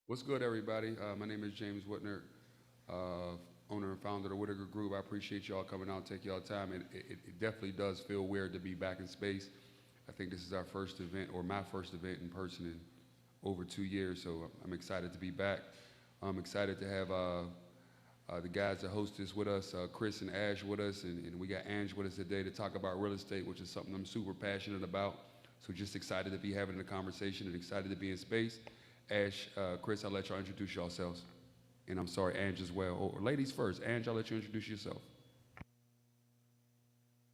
What's good, everybody? My name is James Whitner, owner and founder of the Whittaker Group. I appreciate y'all coming out and take y'all time. It definitely does feel weird to be back in space. I think this is our first event, or my first event in person in over 2 years, so I'm excited to be back. I'm excited to have the guys that host this with us, Chris and Ash with us, and we got Ange with us today to talk about real estate, which is something I'm super passionate about. So just excited to be having a conversation and excited to be in space. Ash, Chris, I'll let y'all introduce yourselves. And I'm sorry, Ange as well. Or ladies first. Ange, I'll let you introduce yourself.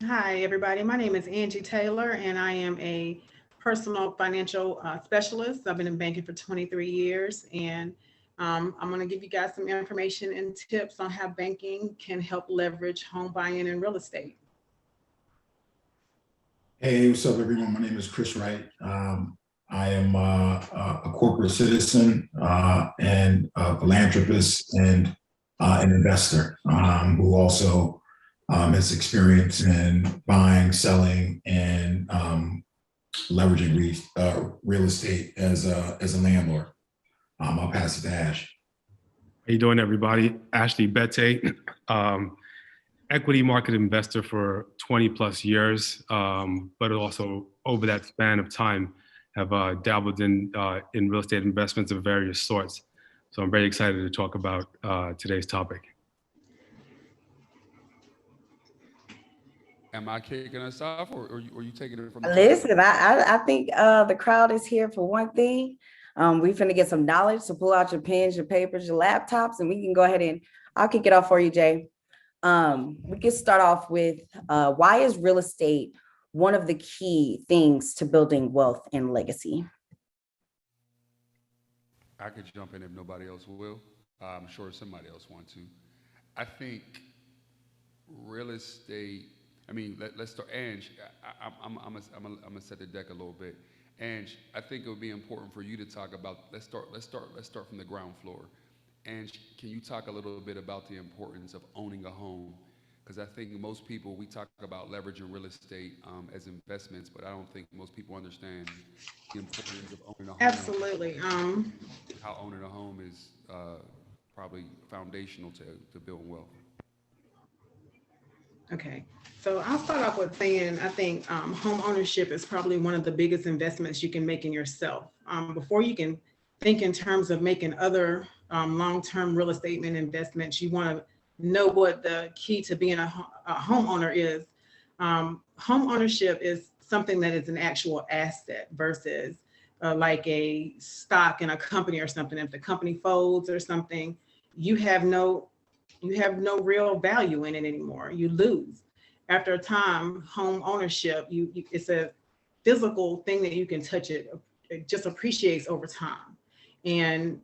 Hi, everybody. My name is Angie Taylor, and I am a personal financial specialist. I've been in banking for 23 years, and I'm going to give you guys some information and tips on how banking can help leverage home buying and real estate. Hey, what's up, everyone? My name is Chris Wright. I am a corporate citizen and a philanthropist and an investor who also has experience in buying, selling, and leveraging real estate as a landlord. I'll pass it to Ash. How you doing, everybody? Ashley Bette, equity market investor for 20 plus years, but also over that span of time have dabbled in real estate investments of various sorts. So I'm very excited to talk about today's topic. Am I kicking us off, or are you taking it from the top? Listen, I think the crowd is here for one thing. We finna get some knowledge, so pull out your pens, your papers, your laptops, and we can go ahead and I'll kick it off for you, Jay. We can start off with why is real estate one of the key things to building wealth and legacy? I could jump in if nobody else will. I'm sure somebody else wants to. I think real estate. I mean, let's start. Ange, I'm gonna set the deck a little bit. Ange, I think it would be important for you to talk about. Let's start from the ground floor. Ange, can you talk a little bit about the importance of owning a home? Because I think most people, we talk about leveraging real estate as investments, but I don't think most people understand the importance of owning a home. Absolutely. How owning a home is probably foundational to building wealth. Okay. So I'll start off with saying I think home ownership is probably one of the biggest investments you can make in yourself. Before you can think in terms of making other long-term real estate investments, you want to know what the key to being a homeowner is. Home ownership is something that is an actual asset versus like a stock in a company or something. If the company folds or something, you have no real value in it anymore. You lose. After a time, home ownership, it's a physical thing that you can touch it just appreciates over time. And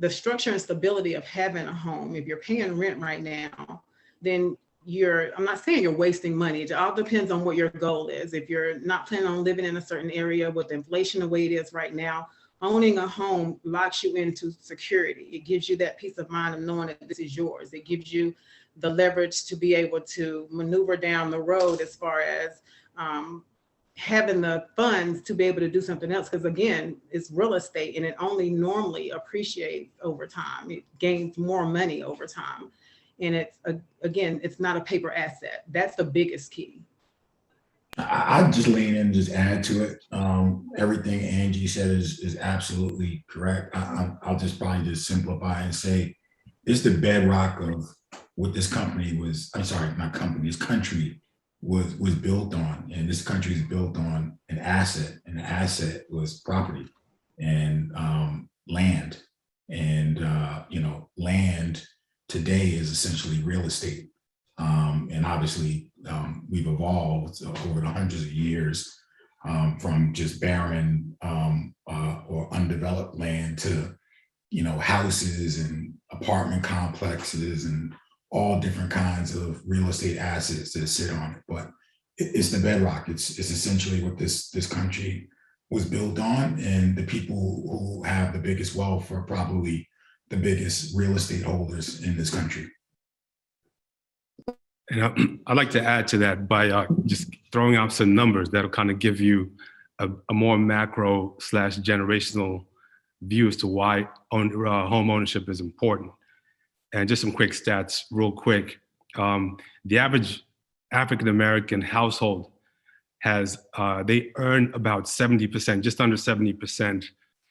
the structure and stability of having a home, if you're paying rent right now, then I'm not saying you're wasting money. It all depends on what your goal is. If you're not planning on living in a certain area with inflation the way it is right now, owning a home locks you into security. It gives you that peace of mind of knowing that this is yours. It gives you the leverage to be able to maneuver down the road as far as having the funds to be able to do something else. Because again, it's real estate and it only normally appreciates over time. It gains more money over time. And it's not a paper asset. That's the biggest key. I just lean in and just add to it. Everything Angie said is absolutely correct. I'll just probably just simplify and say it's the bedrock of what this company was. I'm sorry, not company. This country was built on, and this country is built on an asset, and the asset was property and land. And land today is essentially real estate. And obviously, we've evolved over the hundreds of years from just barren or undeveloped land to, houses and apartment complexes and all different kinds of real estate assets that sit on it. But it's the bedrock. It's essentially what this country was built on, and the people who have the biggest wealth are probably the biggest real estate holders in this country. And I'd like to add to that by just throwing out some numbers that'll kind of give you a more macro / generational view as to why home ownership is important. And just some quick stats, real quick. The average African-American household they earn about 70%, just under 70%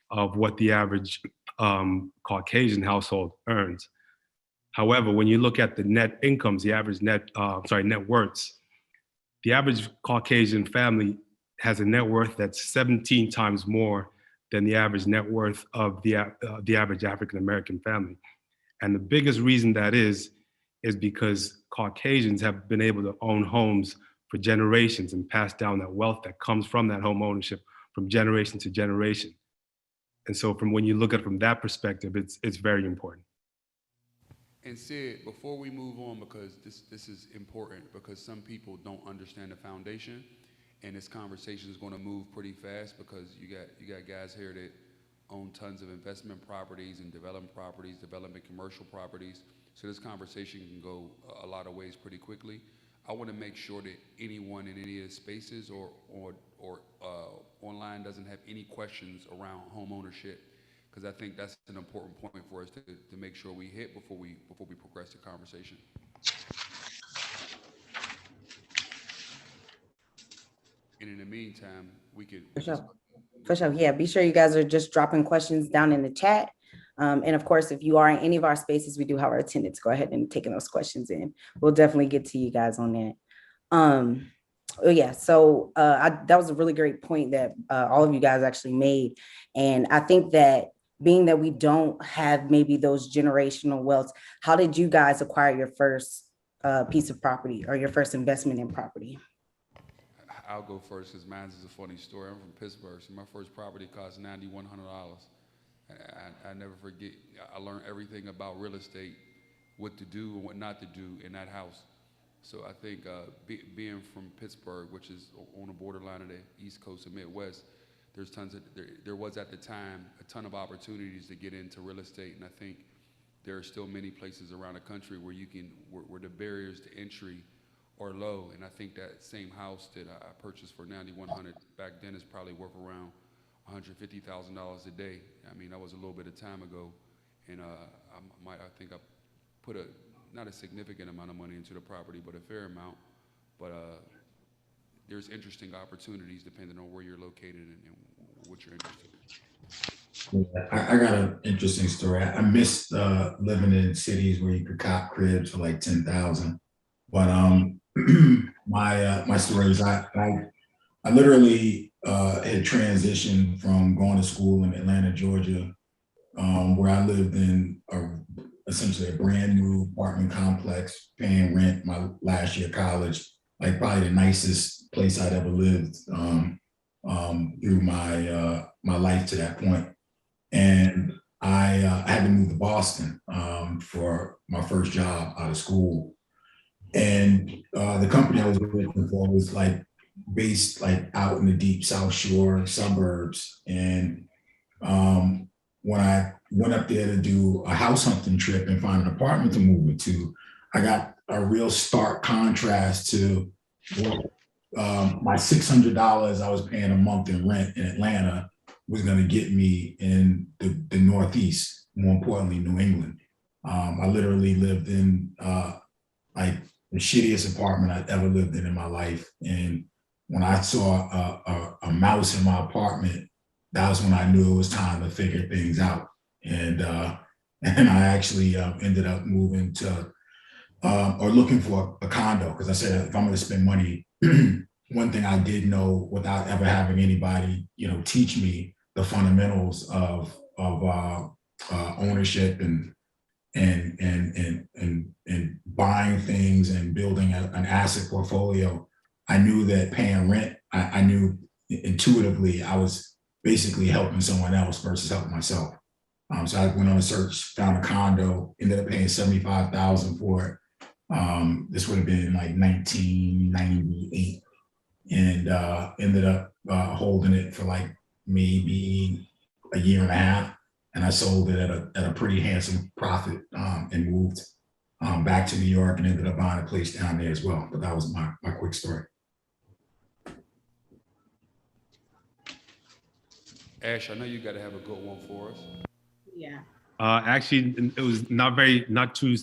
of what the average Caucasian household earns. However, when you look at the net incomes, the average net worths, the average Caucasian family has a net worth that's 17 times more than the average net worth of the average African-American family. And the biggest reason that is because Caucasians have been able to own homes for generations and pass down that wealth that comes from that home ownership from generation to generation. And so from when you look at it from that perspective, it's very important. And Sid, before we move on, because this is important, because some people don't understand the foundation, and this conversation is going to move pretty fast because you got guys here that own tons of investment properties and development properties, development commercial properties. So this conversation can go a lot of ways pretty quickly. I want to make sure that anyone in any of the spaces or online doesn't have any questions around home ownership, because I think that's an important point for us to make sure we hit before we progress the conversation. And in the meantime, we could. For sure. Yeah, be sure you guys are just dropping questions down in the chat. And of course, if you are in any of our spaces, we do have our attendants go ahead and taking those questions in. We'll definitely get to you guys on that. Yeah, so that was a really great point that all of you guys actually made. And I think that being that we don't have maybe those generational wealths, how did you guys acquire your first piece of property or your first investment in property? I'll go first because mine is a funny story. I'm from Pittsburgh, so my first property cost $9,100. I never forget. I learned everything about real estate, what to do and what not to do in that house. So I think being from Pittsburgh, which is on the borderline of the East Coast and Midwest, there's there was at the time a ton of opportunities to get into real estate, and I think there are still many places around the country where where the barriers to entry are low. And I think that same house that I purchased for $9,100 back then is probably worth around $150,000 a day. I mean, that was a little bit of time ago, and I think I put not a significant amount of money into the property, but a fair amount. But there's interesting opportunities depending on where you're located and what you're interested in. Yeah, I got an interesting story. I missed living in cities where you could cop cribs for like 10,000. But my story is I literally had transitioned from going to school in Atlanta, Georgia, where I lived in essentially a brand new apartment complex, paying rent my last year of college, like probably the nicest place I'd ever lived through my life to that point. And I had to move to Boston for my first job out of school. And the company I was working for was like based like out in the deep South Shore suburbs. And when I went up there to do a house hunting trip and find an apartment to move into, I got a real stark contrast to what my $600 I was paying a month in rent in Atlanta was going to get me in the Northeast, more importantly, New England. I literally lived in like the shittiest apartment I'd ever lived in my life. And when I saw a mouse in my apartment, that was when I knew it was time to figure things out. And I actually ended up moving to or looking for a condo, because I said if I'm going to spend money, one thing I did know without ever having anybody, teach me the fundamentals of ownership and buying things and building an asset portfolio. I knew that paying rent, I knew intuitively I was basically helping someone else versus helping myself. So I went on a search, found a condo, ended up paying $75,000 for it. This would have been like 1998, and ended up holding it for like maybe a year and a half. And I sold it at a pretty handsome profit and moved back to New York and ended up buying a place down there as well. But that was my quick story. Ash, I know you got to have a good one for us. Yeah. Actually, it was not too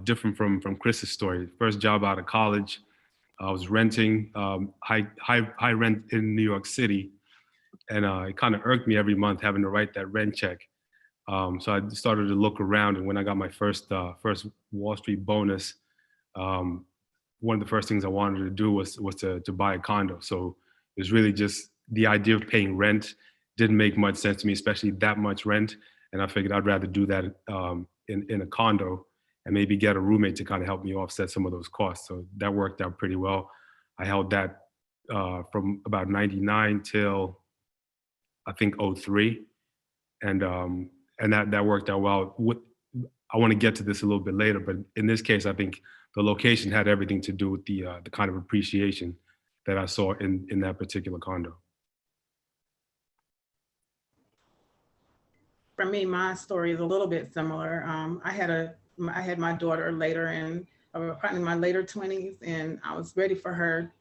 different from Chris's story. First job out of college, I was renting high rent in New York City, and it kind of irked me every month having to write that rent check. So I started to look around, and when I got my first Wall Street bonus, um, one of the first things I wanted to do was to buy a condo. So it was really just the idea of paying rent didn't make much sense to me, especially that much rent. And I figured I'd rather do that in a condo and maybe get a roommate to kind of help me offset some of those costs. So that worked out pretty well. I held that from about 99 till I think '03, and that worked out well. I want to get to this a little bit later, but in this case, I think the location had everything to do with the kind of appreciation that I saw in that particular condo. For me, my story is a little bit similar. I had my daughter later in probably my later 20s, and I was ready for her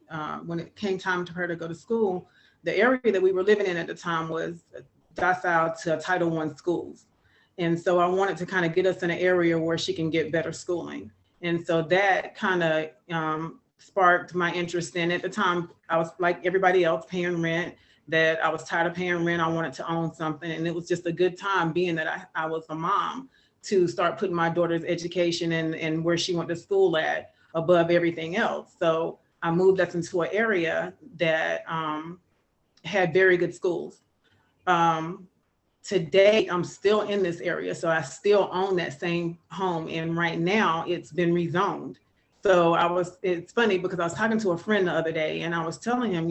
when it came time for her to go to school. The area that we were living in at the time was docile to Title I schools. And so I wanted to kind of get us in an area where she can get better schooling. And so that kind of sparked my interest in. At the time, I was like everybody else paying rent, that I was tired of paying rent. I wanted to own something. And it was just a good time, being that I was a mom, to start putting my daughter's education and where she went to school at above everything else. So I moved us into an area that had very good schools. Today, I'm still in this area, so I still own that same home. And right now it's been rezoned. So it's funny because I was talking to a friend the other day, and I was telling him,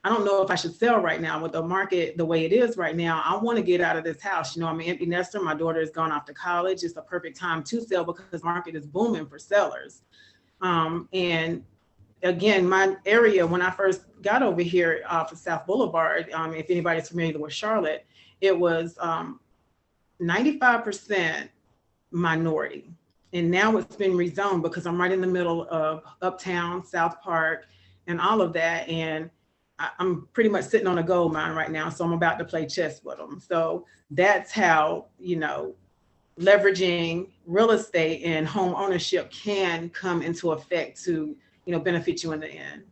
I don't know if I should sell right now with the market the way it is right now. I want to get out of this house. I'm an empty nester. My daughter has gone off to college. It's the perfect time to sell because the market is booming for sellers. And again, my area, when I first got over here off of South Boulevard, if anybody's familiar with Charlotte, it was 95% minority. And now it's been rezoned because I'm right in the middle of Uptown, South Park, and all of that. And I'm pretty much sitting on a gold mine right now. So I'm about to play chess with them. So that's how, leveraging real estate and home ownership can come into effect to, benefit you in the end.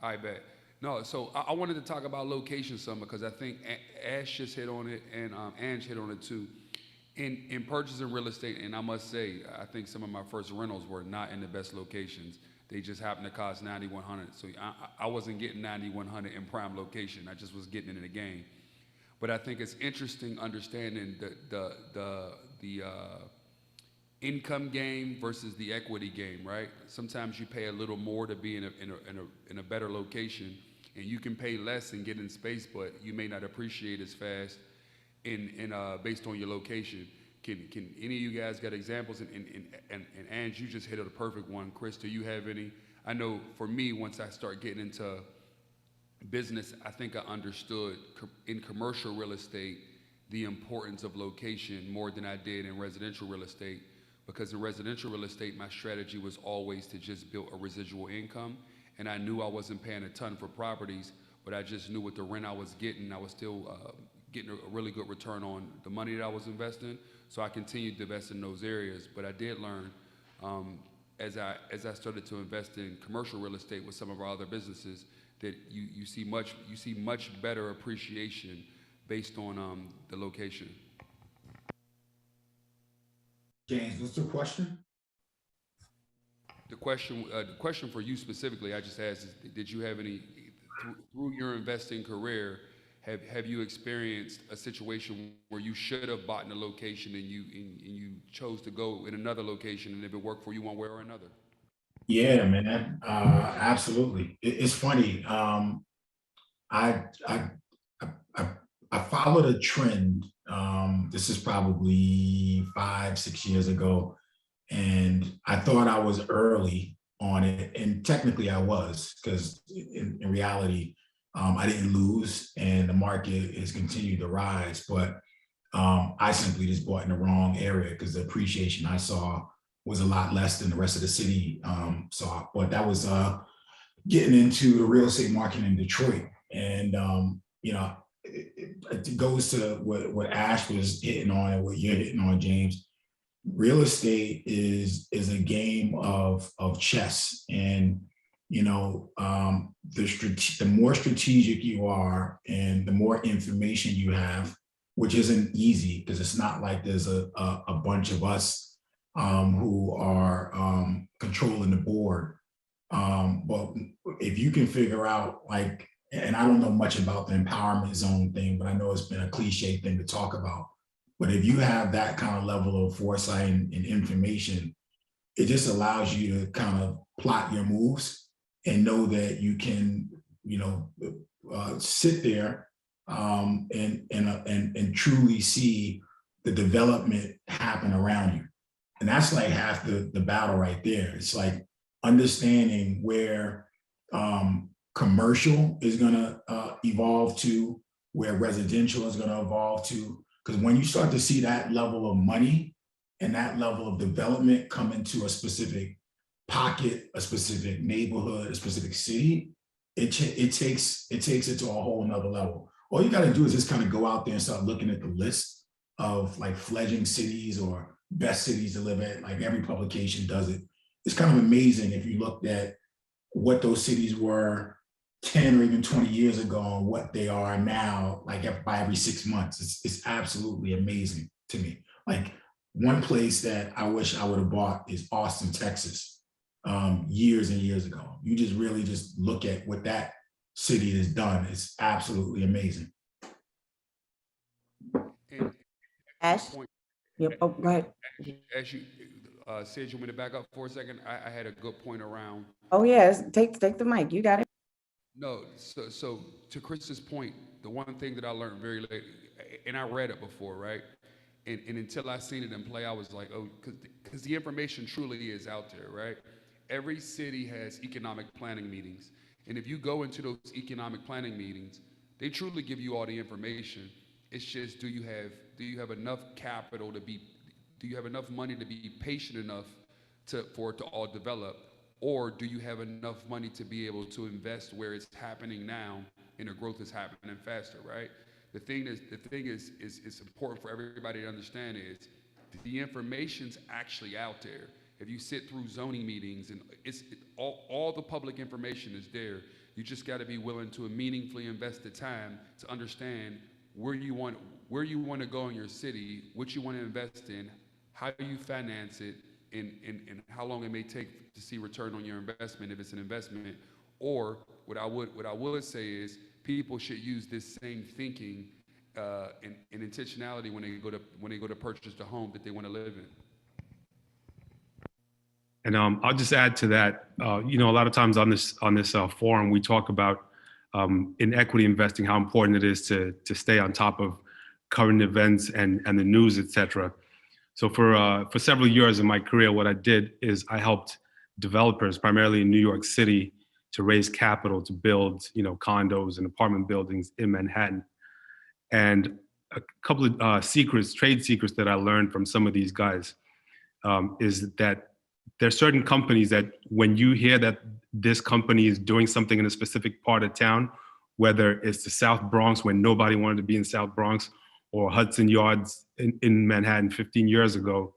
I bet. No, so I wanted to talk about location some because I think Ash just hit on it and Ange hit on it too. In purchasing real estate, and I must say, I think some of my first rentals were not in the best locations. They just happened to cost $9,100. So I wasn't getting $9,100 in prime location. I just was getting it in the game. But I think it's interesting understanding the income game versus the equity game, right? Sometimes you pay a little more to be in a better location, and you can pay less and get in space, but you may not appreciate as fast based on your location. Can any of you guys got examples? And Ange, you just hit a perfect one. Chris, do you have any? I know for me, once I start getting into business, I think I understood in commercial real estate the importance of location more than I did in residential real estate, because in residential real estate, my strategy was always to just build a residual income. And I knew I wasn't paying a ton for properties, but I just knew with the rent I was getting, I was still getting a really good return on the money that I was investing. So I continued to invest in those areas. But I did learn as I started to invest in commercial real estate with some of our other businesses that you see much better appreciation based on the location. James, what's the question? The question for you specifically, I just asked, is did you have any through your investing career? Have you experienced a situation where you should have bought in a location and you chose to go in another location, and if it worked for you one way or another? Yeah, man. Absolutely. It's funny. I followed a trend. This is probably 5-6 years ago, and I thought I was early on it, and technically I was, because in reality, I didn't lose, and the market has continued to rise. But I simply just bought in the wrong area because the appreciation I saw was a lot less than the rest of the city saw. But that was getting into the real estate market in Detroit, and it goes to what Ash was hitting on and what you're hitting on, James. Real estate is a game of chess, and the more strategic you are and the more information you have, which isn't easy because it's not like there's a bunch of us who are controlling the board. But if you can figure out, like, and I don't know much about the empowerment zone thing, but I know it's been a cliche thing to talk about. But if you have that kind of level of foresight and information, it just allows you to kind of plot your moves and know that you can, sit there and truly see the development happen around you. And that's like half the battle right there. It's like understanding where commercial is going to evolve to, where residential is going to evolve to. Because when you start to see that level of money and that level of development come into a specific pocket, a specific neighborhood, a specific city, it takes it to a whole nother level. All you got to do is just kind of go out there and start looking at the list of like fledgling cities or best cities to live at. Like every publication does it. It's kind of amazing if you looked at what those cities were 10 or even 20 years ago and what they are now, like by every 6 months. It's absolutely amazing to me. Like one place that I wish I would have bought is Austin, Texas, years and years ago. You just really just look at what that city has done. It's absolutely amazing. And Ash? point, Yep. Oh, go ahead. as you said, you want me to back up for a second? I had a good point around. Oh, yes. Take the mic. You got it. No, so to Chris's point, the one thing that I learned very late, and I read it before, right? And until I seen it in play, I was like, oh, because the information truly is out there, right? Every city has economic planning meetings. And if you go into those economic planning meetings, they truly give you all the information. It's just, do you have enough capital do you have enough money to be patient enough for it to all develop? Or do you have enough money to be able to invest where it's happening now and the growth is happening faster, right? The thing is it's important for everybody to understand is the information's actually out there. If you sit through zoning meetings and all the public information is there, you just got to be willing to meaningfully invest the time to understand where you want to go in your city, what you want to invest in, how you finance it, and how long it may take to see return on your investment if it's an investment. Or what I would say is people should use this same thinking and intentionality when they go to purchase the home that they want to live in. And I'll just add to that. A lot of times on this forum, we talk about in equity investing how important it is to stay on top of current events and the news, et cetera. So for several years in my career, what I did is I helped developers, primarily in New York City, to raise capital to build, condos and apartment buildings in Manhattan. And a couple of trade secrets that I learned from some of these guys is that there are certain companies that when you hear that this company is doing something in a specific part of town, whether it's the South Bronx when nobody wanted to be in South Bronx, or Hudson Yards in Manhattan 15 years ago,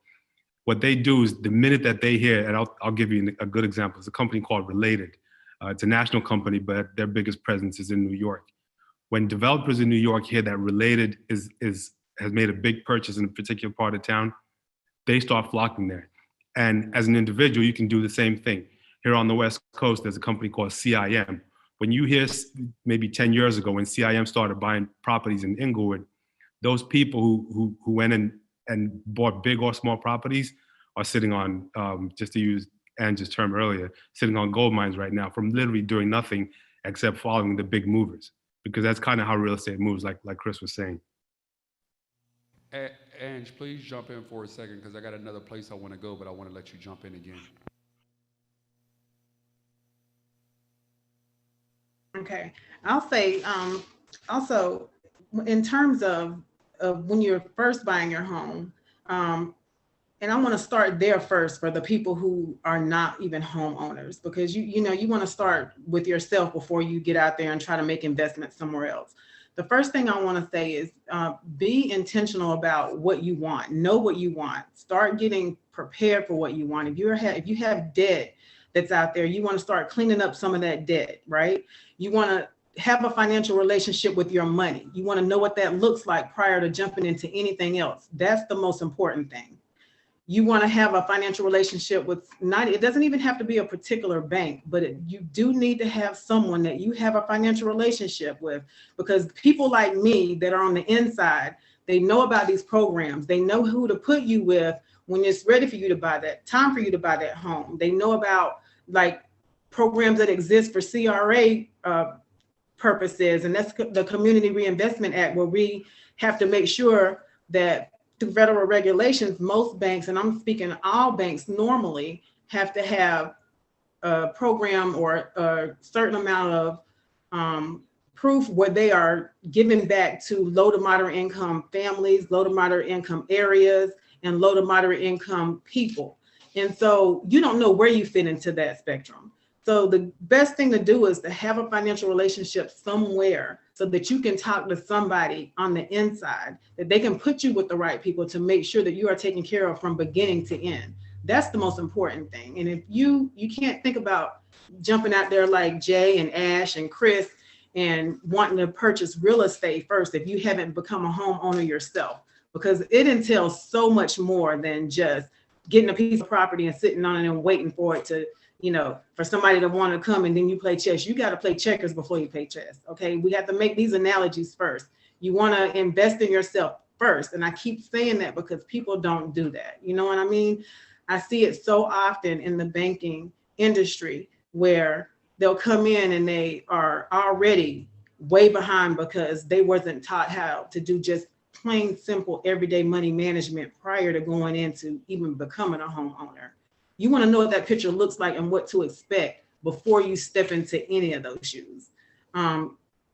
what they do is the minute that they hear, and I'll give you a good example, it's a company called Related. It's a national company, but their biggest presence is in New York. When developers in New York hear that Related has made a big purchase in a particular part of town, they start flocking there. And as an individual, you can do the same thing. Here on the West Coast, there's a company called CIM. When you hear maybe 10 years ago when CIM started buying properties in Inglewood, those people who went in and bought big or small properties are sitting on, just to use Angie's term earlier, sitting on gold mines right now from literally doing nothing except following the big movers, because that's kind of how real estate moves, like Chris was saying. Ange, please jump in for a second because I got another place I want to go, but I want to let you jump in again. Okay, I'll say also in terms of when you're first buying your home, and I want to start there first for the people who are not even homeowners, because you want to start with yourself before you get out there and try to make investments somewhere else. the first thing I want to say is be intentional about what you want. Know what you want. Start getting prepared for what you want. If you have debt that's out there, you want to start cleaning up some of that debt, right? You want to have a financial relationship with your money. You want to know what that looks like prior to jumping into anything else. That's the most important thing. You want to have a financial relationship with it doesn't even have to be a particular bank, but you do need to have someone that you have a financial relationship with, because people like me that are on the inside, they know about these programs. They know who to put you with when it's ready for you to buy that, time for you to buy that home. They know about like programs that exist for CRA purposes, and that's the Community Reinvestment Act, where we have to make sure that through federal regulations, most banks, and I'm speaking all banks normally, have to have a program or a certain amount of proof where they are giving back to low to moderate income families, low to moderate income areas, and low to moderate income people. And so you don't know where you fit into that spectrum. So the best thing to do is to have a financial relationship somewhere so that you can talk to somebody on the inside, that they can put you with the right people to make sure that you are taken care of from beginning to end. That's the most important thing. And if you can't think about jumping out there like Jay and Ash and Chris and wanting to purchase real estate first if you haven't become a homeowner yourself, because it entails so much more than just getting a piece of property and sitting on it and waiting for it to, for somebody to want to come and then you play chess. You got to play checkers before you play chess. Okay. We have to make these analogies first. You want to invest in yourself first. And I keep saying that because people don't do that. You know what I mean? I see it so often in the banking industry where they'll come in and they are already way behind because they wasn't taught how to do just plain simple everyday money management prior to going into even becoming a homeowner. You want to know what that picture looks like and what to expect before you step into any of those shoes.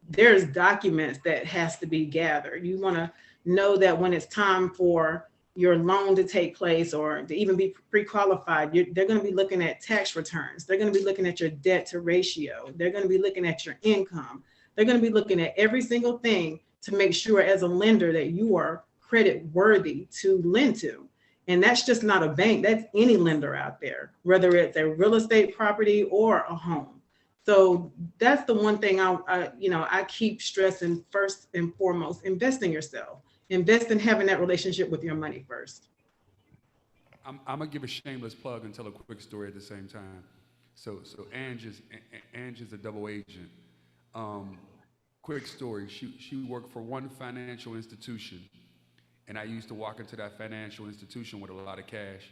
There's documents that has to be gathered. You want to know that when it's time for your loan to take place or to even be pre-qualified, they're going to be looking at tax returns. They're going to be looking at your debt to ratio. They're going to be looking at your income. They're going to be looking at every single thing to make sure as a lender that you are credit worthy to lend to. And that's just not a bank, that's any lender out there, whether it's a real estate property or a home. So that's the one thing I keep stressing first and foremost: invest in yourself, invest in having that relationship with your money first. I'm gonna give a shameless plug and tell a quick story at the same time. So Ange is a double agent. Quick story. She worked for one financial institution, and I used to walk into that financial institution with a lot of cash.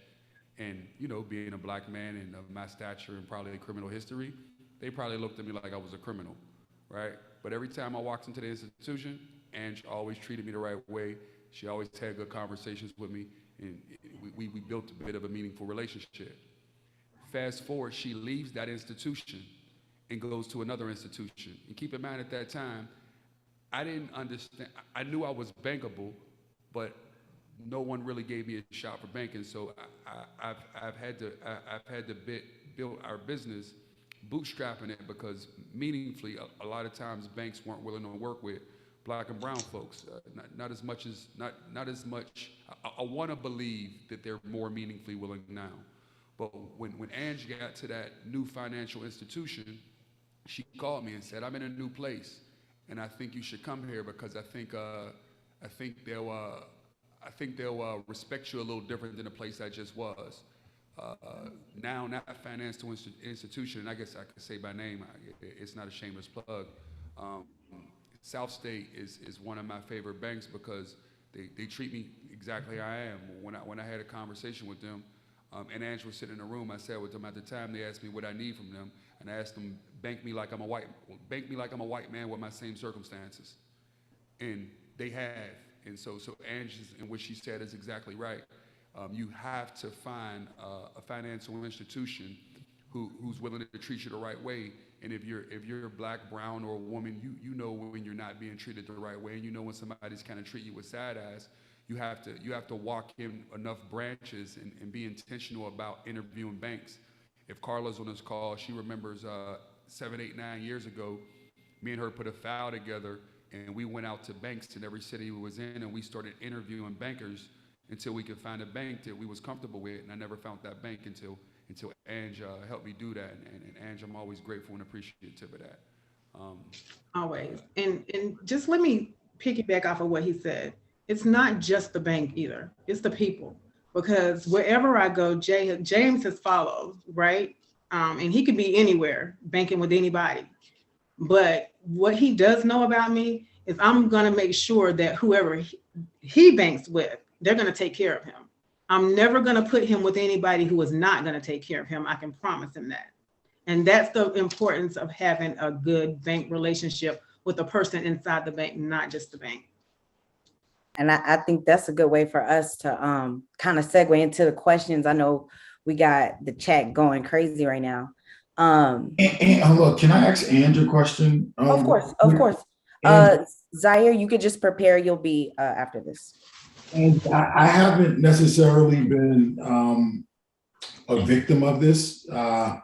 And being a black man and of my stature and probably a criminal history, they probably looked at me like I was a criminal, right? But every time I walked into the institution, Ange always treated me the right way. She always had good conversations with me, and we built a bit of a meaningful relationship. Fast forward, she leaves that institution and goes to another institution. And keep in mind, at that time, I didn't understand. I knew I was bankable, but no one really gave me a shot for banking. So I've had to build our business bootstrapping it, because meaningfully, a lot of times banks weren't willing to work with black and brown folks. Not as much. I want to believe that they're more meaningfully willing now. But when Ange got to that new financial institution, she called me and said, "I'm in a new place, and I think you should come here because I think they'll respect you a little different than the place I just was." Now, not a financial institution, and I guess I could say by name, it's not a shameless plug. South State is one of my favorite banks because they treat me exactly how I am. When I had a conversation with them, and Ange was sitting in the room, I said with them at the time, they asked me what I need from them, and I asked them, bank me like I'm a white man with my same circumstances. And they have. And so Ange, and what she said is exactly right. You have to find a financial institution who's willing to treat you the right way. And if you're black, brown, or a woman, you know when you're not being treated the right way, and you know when somebody's kind of treat you with side eyes. You have to walk in enough branches and be intentional about interviewing banks. If Carla's on this call, she remembers 7, 8, 9 years ago, me and her put a file together And we went out to banks in every city we was in, and we started interviewing bankers until we could find a bank that we was comfortable with. And I never found that bank until Ange helped me do that. And Ange, I'm always grateful and appreciative of that. Always. And just let me piggyback off of what he said. It's not just the bank either. It's the people. Because wherever I go, James has followed, right? And he could be anywhere, banking with anybody. But what he does know about me is I'm going to make sure that whoever he banks with, they're going to take care of him. I'm never going to put him with anybody who is not going to take care of him. I can promise him that. And that's the importance of having a good bank relationship with the person inside the bank, not just the bank. And I think that's a good way for us to kind of segue into the questions. I know we got the chat going crazy right now. And look, can I ask Andrew a question? Of course. Zaire, you could just prepare. You'll be after this. And I haven't necessarily been a victim of this, but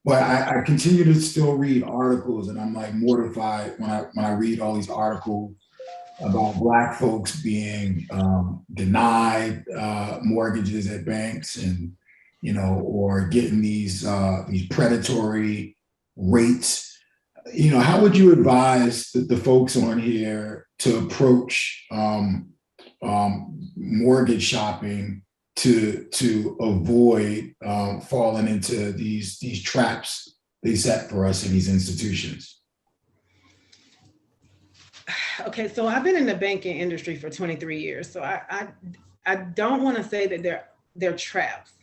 I continue to still read articles, and I'm like mortified when I read all these articles about Black folks being denied mortgages at banks, and or getting these predatory rates. How would you advise the folks on here to approach mortgage shopping to avoid falling into these traps they set for us in these institutions? Okay, so I've been in the banking industry for 23 years, so I don't want to say that they're traps.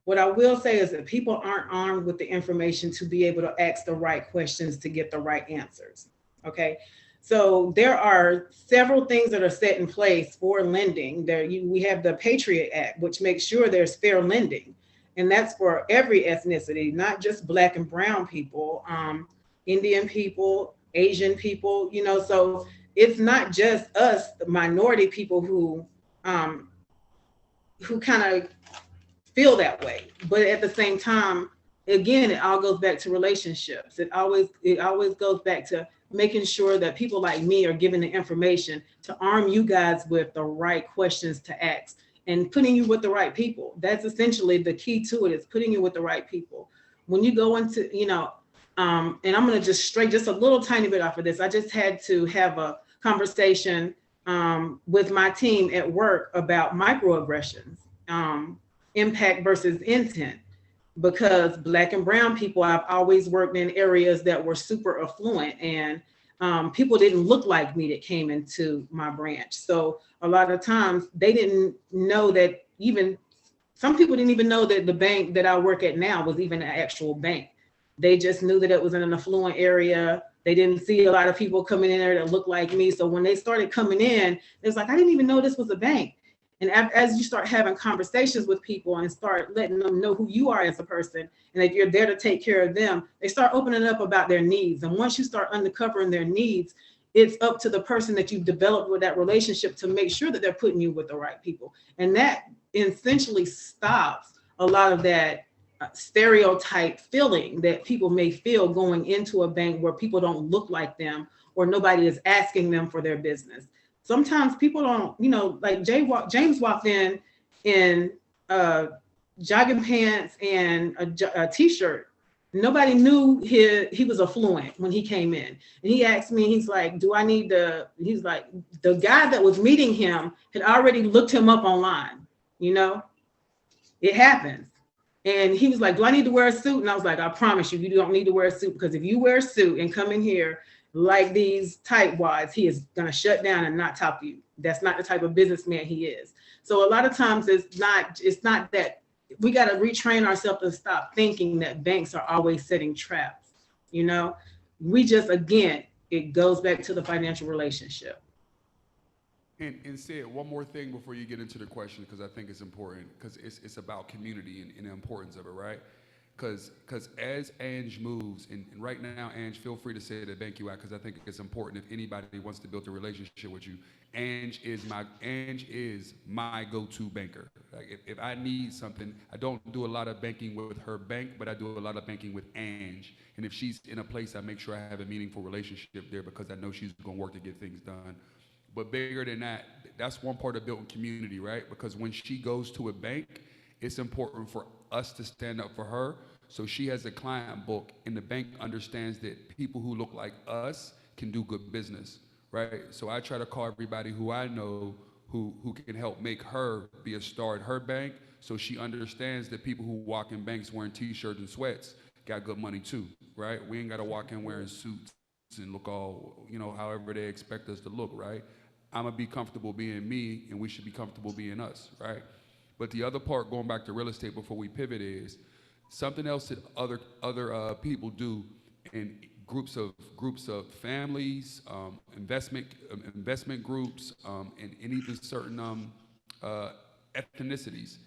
What I will say is that people aren't armed with the information to be able to ask the right questions to get the right answers. Okay, so there are several things that are set in place for lending. We have the Patriot Act, which makes sure there's fair lending, and that's for every ethnicity, not just Black and brown people, Indian people, Asian people. So it's not just us, the minority people who kind of feel that way. But at the same time, again, it all goes back to relationships. It always goes back to making sure that people like me are given the information to arm you guys with the right questions to ask and putting you with the right people. That's essentially the key to it, is putting you with the right people. When you go into, and I'm going to just a little tiny bit off of this. I just had to have a conversation with my team at work about microaggressions, impact versus intent, because Black and brown people, I've always worked in areas that were super affluent, and people didn't look like me that came into my branch. So a lot of times they didn't know that, even some people didn't even know that the bank that I work at now was even an actual bank. They just knew that it was in an affluent area. They didn't see a lot of people coming in there that looked like me. So when they started coming in, it was like, I didn't even know this was a bank. And as you start having conversations with people and start letting them know who you are as a person, and that you're there to take care of them, they start opening up about their needs. And once you start uncovering their needs, it's up to the person that you've developed with that relationship to make sure that they're putting you with the right people. And that essentially stops a lot of that stereotype feeling that people may feel going into a bank where people don't look like them or nobody is asking them for their business. Sometimes people don't, like James walked in jogging pants and a t-shirt. Nobody knew he was affluent when he came in. And he asked me, he's like, he's like, the guy that was meeting him had already looked him up online. It happens. And he was like, do I need to wear a suit? And I was like, I promise you, you don't need to wear a suit, because if you wear a suit and come in here like these tightwads, he is going to shut down and not talk to you. That's not the type of businessman he is. So a lot of times it's not that. We got to retrain ourselves to stop thinking that banks are always setting traps. We just, again, it goes back to the financial relationship. And Sid, one more thing before you get into the question, because I think it's important, because it's about community and the importance of it, right? Because as Ange moves, and right now, Ange, feel free to say the bank you at, because I think it's important if anybody wants to build a relationship with you. Ange is my go-to banker. Like if I need something, I don't do a lot of banking with her bank, but I do a lot of banking with Ange. And if she's in a place, I make sure I have a meaningful relationship there because I know she's going to work to get things done. But bigger than that, that's one part of building community, right? Because when she goes to a bank, it's important for us to stand up for her. So she has a client book, and the bank understands that people who look like us can do good business, right? So I try to call everybody who I know who can help make her be a star at her bank, so she understands that people who walk in banks wearing t-shirts and sweats got good money too, right? We ain't got to walk in wearing suits and look all, however they expect us to look, right? I'm going to be comfortable being me, and we should be comfortable being us, right? But the other part, going back to real estate before we pivot, is something else that other people do in groups of families, investment groups, and even certain ethnicities.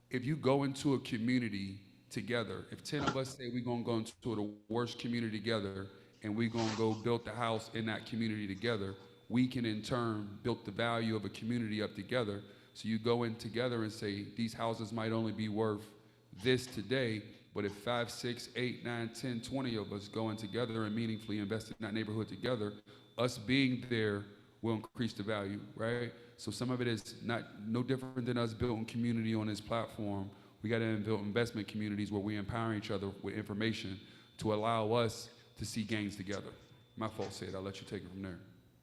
If you go into a community together, if 10 of us say we're gonna go into the worst community together and we're gonna go build the house in that community together, we can in turn build the value of a community up together. So you go in together and say, these houses might only be worth this today, but if 5, 6, 8, 9, 10, 20 of us go in together and meaningfully invest in that neighborhood together, us being there will increase the value, right? So some of it is no different than us building community on this platform. We got to build investment communities where we empower each other with information to allow us to see gains together. My fault, Sid. I'll let you take it from there.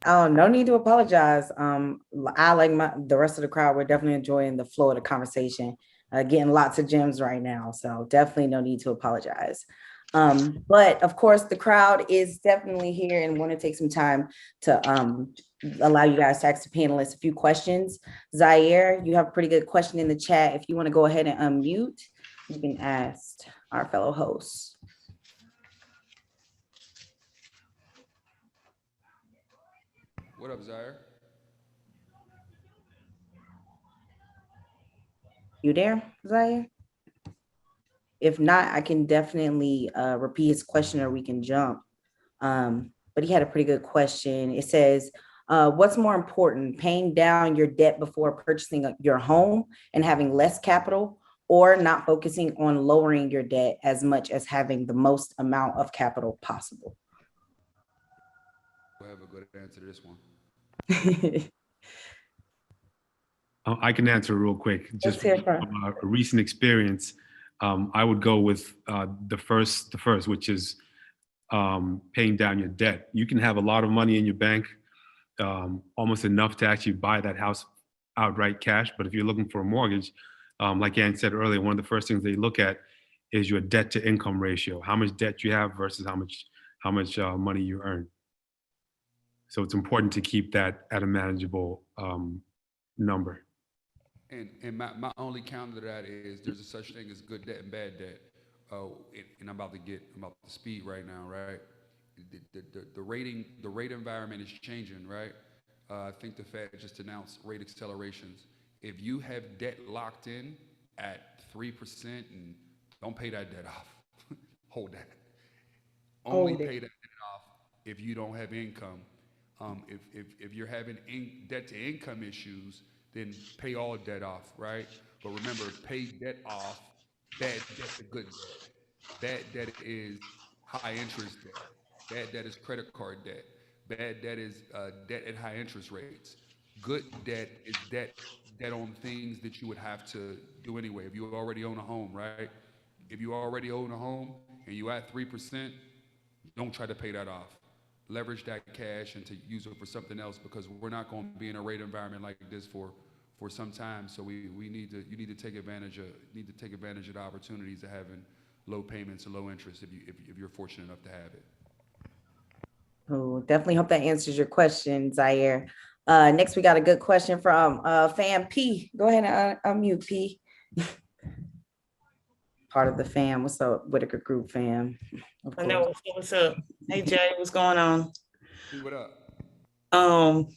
Oh, no need to apologize. I like the rest of the crowd. We're definitely enjoying the flow of the conversation, getting lots of gems right now. So definitely no need to apologize. But of course, the crowd is definitely here and want to take some time to allow you guys to ask the panelists a few questions. Zaire, you have a pretty good question in the chat. If you want to go ahead and unmute, you can ask our fellow hosts. What up, Zaire? You there, Zaire? If not, I can definitely repeat his question or we can jump. But he had a pretty good question. It says, what's more important, paying down your debt before purchasing your home and having less capital, or not focusing on lowering your debt as much as having the most amount of capital possible? We'll have a good answer to this one. I can answer real quick. Just from a recent experience, I would go with the first, which is paying down your debt. You can have a lot of money in your bank, almost enough to actually buy that house outright cash. But if you're looking for a mortgage, like Ann said earlier, one of the first things they look at is your debt to income ratio, how much debt you have versus how much money you earn. So it's important to keep that at a manageable number. And my only counter to that is there's a such thing as good debt and bad debt. And I'm about to speed right now, right? The rate environment is changing, right? I think the Fed just announced rate accelerations. If you have debt locked in at 3%, and don't pay that debt off, hold that. Only pay that debt off if you don't have income. If you're having debt to income issues, then pay all debt off, right? But remember, pay debt off. Bad debt's a good debt. Bad debt is high interest debt. Bad debt is credit card debt. Bad debt is debt at high interest rates. Good debt is debt on things that you would have to do anyway. If you already own a home, right? If you already own a home and you at 3%, don't try to pay that off. Leverage that cash and to use it for something else, because we're not going to be in a rate environment like this for some time. So you need to take advantage of the opportunities of having low payments and low interest if you're fortunate enough to have it. Oh, definitely hope that answers your question, Zaire. Next, we got a good question from Fam P. Go ahead and unmute, P. Part of the fam. What's up, Whitaker Group fam? I know. What's up? Hey Jay, what's going on? What up?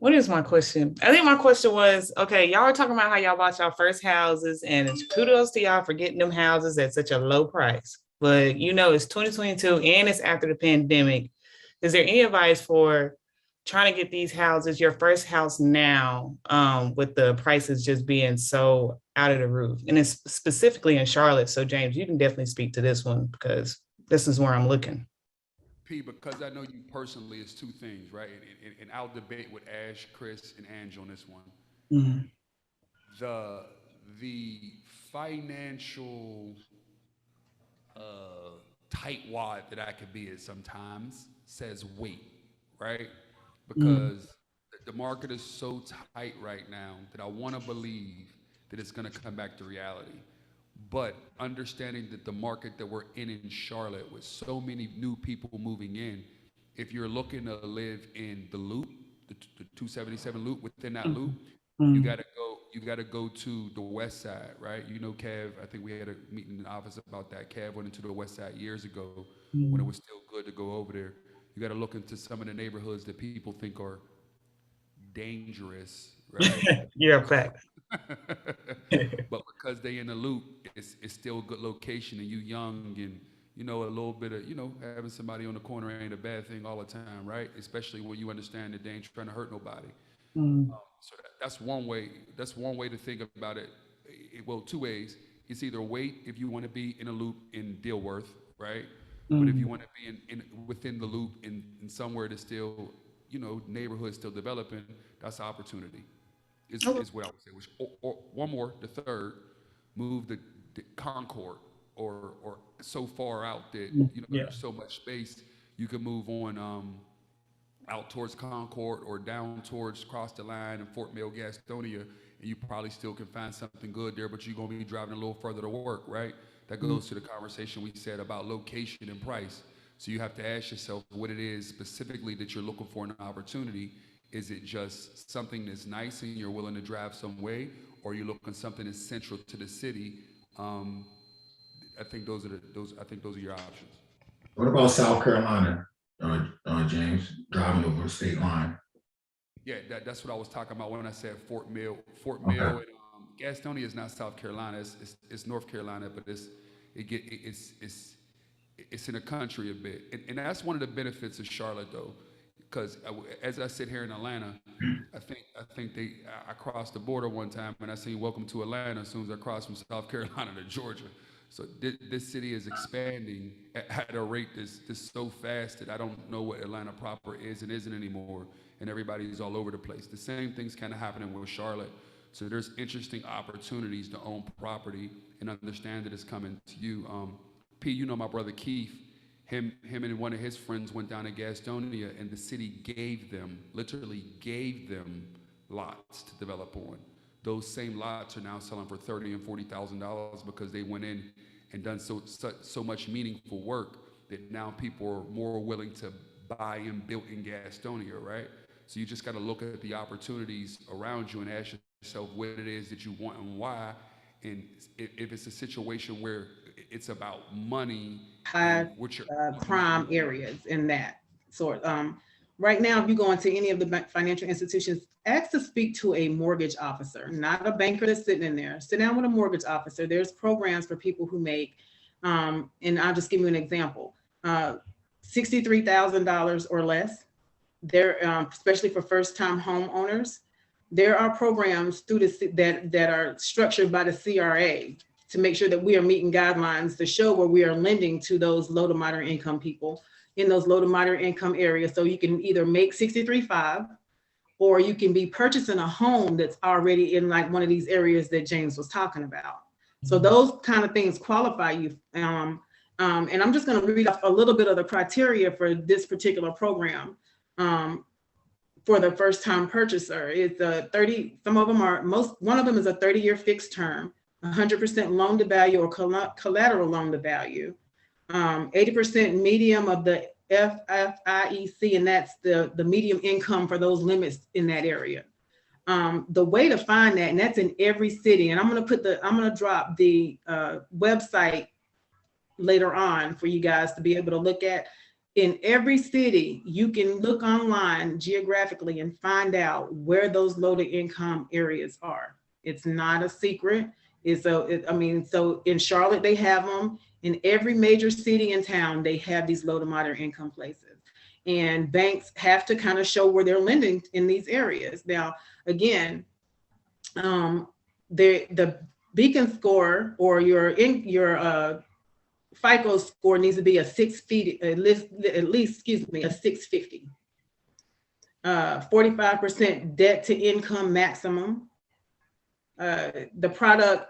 What is my question? I think my question was, okay, y'all are talking about how y'all bought y'all first houses, and kudos to y'all for getting them houses at such a low price. But it's 2022 and it's after the pandemic. Is there any advice for trying to get these houses, your first house now, with the prices just being so out of the roof? And it's specifically in Charlotte. So James, you can definitely speak to this one because this is where I'm looking. P, because I know you personally, it's two things, right? And I'll debate with Ash, Chris, and Ange on this one. Mhm. The financial tightwad that I could be at sometimes says wait, right? Because the market is so tight right now that I want to believe that it's going to come back to reality. But understanding that the market that we're in Charlotte, with so many new people moving in, if you're looking to live in the loop, the 277 loop, within that loop, you gotta go to the west side, right? Kev, I think we had a meeting in the office about that. Kev went into the west side years ago when it was still good to go over there. You gotta look into some of the neighborhoods that people think are dangerous, right? Yeah, fact. But because they in the loop, it's still a good location, and you young, and a little bit of having somebody on the corner ain't a bad thing all the time, right? Especially when you understand that they ain't trying to hurt nobody. So that's one way. That's one way to think about it. Well, two ways. It's either wait if you want to be in a loop in Dilworth, right? But if you want to be in within the loop in somewhere that's still neighborhood still developing, that's opportunity. Is what I would say. Which or one more, the third, move the Concord or so far out that there's so much space you can move on out towards Concord or down towards Cross the Line and Fort Mill, Gastonia, and you probably still can find something good there, but you're gonna be driving a little further to work, right? That goes to the conversation we said about location and price. So you have to ask yourself what it is specifically that you're looking for in an opportunity. Is it just something that's nice and you're willing to drive some way, or are you looking something that's central to the city? I think those are your options. What about South Carolina, James, driving over the state line? Yeah, that's what I was talking about when I said Fort Mill. Fort Okay. Mill and Gastonia is not South Carolina. It's North Carolina, but it's in the country a bit, and that's one of the benefits of Charlotte, though, because as I sit here in Atlanta, I think I crossed the border one time and I seen "Welcome to Atlanta" as soon as I crossed from South Carolina to Georgia. So this city is expanding at a rate that's so fast that I don't know what Atlanta proper is and isn't anymore, and everybody's all over the place. The same thing's kind of happening with Charlotte. So there's interesting opportunities to own property and understand that it's coming to you. P, my brother Keith, him and one of his friends went down to Gastonia, and the city literally gave them lots to develop on. Those same lots are now selling for $30,000 and $40,000 because they went in and done so much meaningful work that now people are more willing to buy and build in Gastonia, right? So you just got to look at the opportunities around you and ask yourself what it is that you want and why. And if it's a situation where it's about money, High crime areas in that sort. Right now, if you go into any of the financial institutions, ask to speak to a mortgage officer, not a banker that's sitting in there. Sit down with a mortgage officer. There's programs for people who make, and I'll just give you an example, $63,000 or less. There, especially for first-time homeowners, there are programs through that are structured by the CRA to make sure that we are meeting guidelines to show where we are lending to those low to moderate income people in those low to moderate income areas. So you can either make 63.5, or you can be purchasing a home that's already in like one of these areas that James was talking about. So those kind of things qualify you. And I'm just going to read off a little bit of the criteria for this particular program. For the first time purchaser, it's a 30, one of them is a 30-year fixed term, 100% loan to value or collateral loan to value, 80% medium of the FFIEC, and that's the medium income for those limits in that area. The way to find that, and that's in every city, and I'm gonna drop the website later on for you guys to be able to look at. in every city, you can look online geographically and find out where those low to income areas are. It's not a secret. So in Charlotte, they have them. In every major city in town, they have these low to moderate income places. And banks have to kind of show where they're lending in these areas. Now, again, the Beacon score or your FICO score needs to be a 650, at least, excuse me, a 650. 45% debt to income maximum. The product,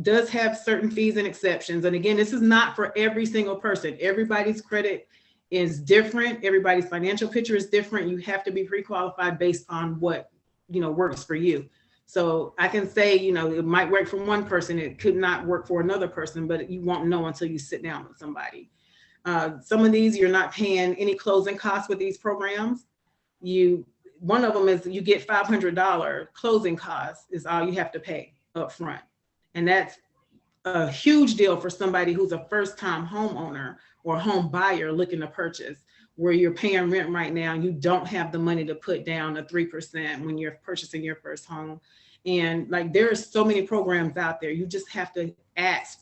does have certain fees and exceptions. And again, this is not for every single person. Everybody's credit is different. Everybody's financial picture is different. You have to be pre-qualified based on what, works for you. So I can say, it might work for one person. It could not work for another person, but you won't know until you sit down with somebody. Some of these, you're not paying any closing costs with these programs. One of them is you get $500 closing costs is all you have to pay up front. And that's a huge deal for somebody who's a first-time homeowner or home buyer looking to purchase, where you're paying rent right now and you don't have the money to put down a 3% when you're purchasing your first home. And like, there are so many programs out there. You just have to